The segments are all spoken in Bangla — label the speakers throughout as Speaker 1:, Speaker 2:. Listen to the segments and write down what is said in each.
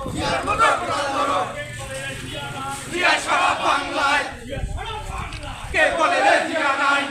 Speaker 1: জিয়ার মতো কোদাল ধরো জিয়া সারা বাংলায় কে বলে রে জিয়া নাই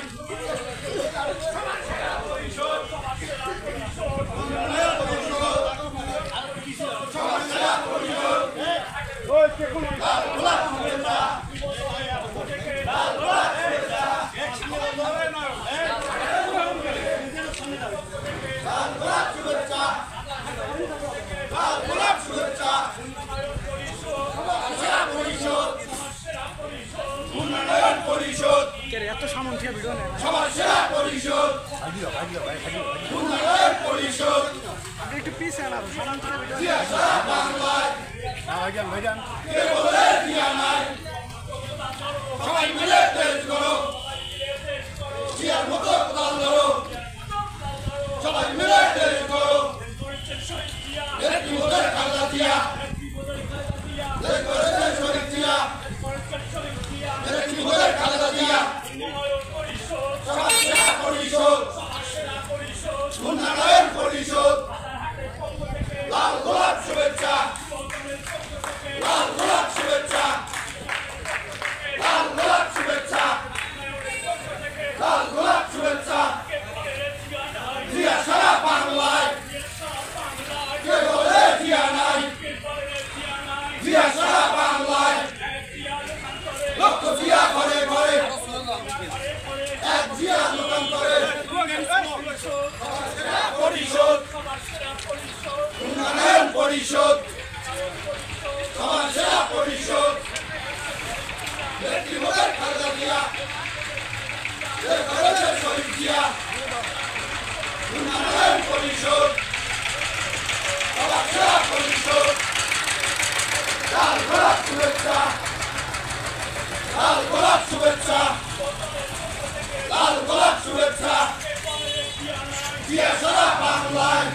Speaker 2: এত সামন থেকে ভিডিও নেই
Speaker 1: সবার সেরা পরিষদ উন্নয়ন পরিষদ
Speaker 2: একটু পিস আনাবো সামন থেকে ভিডিও
Speaker 1: জিয়া সারা বাংলায়
Speaker 2: ভাইজান
Speaker 1: কে বলে জিয়া নাই সবাই মিলে দেশ করো জিয়ার মতো কোদাল ধরো সবাই মিলে দেশ করো একটি মোদের খালেদা জিয়া দেশ করেছে শহীদ জিয়া একটি মোদের খালেদা জিয়া সবার সেরা পরিষদ উন্নয়ন পরিষদ লাল গোলাপ শুভেচ্ছা লাল গোলাপ শুভেচ্ছা লাল গোলাপ শুভেচ্ছা লাল গোলাপ শুভেচ্ছা জিয়া সারা বাংলায় কে বলে জিয়া নাই জিয়া সারা বাংলায় লক্ষ জিয়া ঘরে ঘরে এক জিয়া দোকান করে পরিষদ উন্নয়ন পরিষদ সমাজ সেরা পরিষদ একটি মোদের খালেদা জিয়া করেছে শহীদ জিয়া উন্নয়ন পরিষদ সমাজ সেরা পরিষদ লাল গোলাপ শুভেচ্ছা লাল গোলাপ শুভেচ্ছা লাল গোলাপ শুভেচ্ছা জিয়া সারা বাংলায়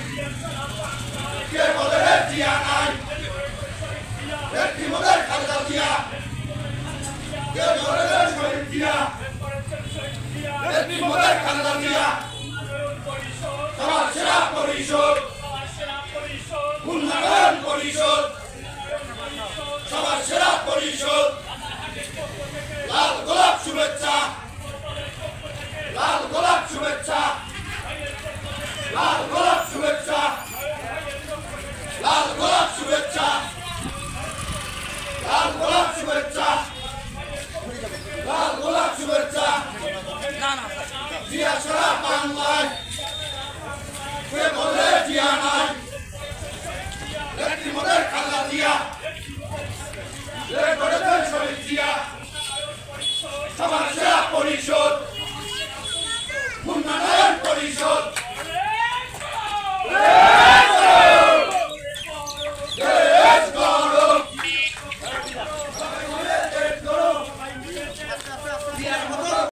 Speaker 1: কে বলে রে জিয়া নাই একটি মোদের খালেদা জিয়া কে বলে রে শহীদ জিয়া একটি মোদের খালেদা জিয়া সবার সেরা পরিষদ উন্নয়ন পরিষদ সবার সেরা পরিষদ লাল গোলাপ শুভেচ্ছা লাল গোলাপ শুভেচ্ছা লাল গোলাপ শুভেচ্ছা লাল গোলাপ শুভেচ্ছা লাল গোলাপ শুভেচ্ছা লাল গোলাপ শুভেচ্ছা জিয়া সারা বাংলায় কে বলে জিয়া নাই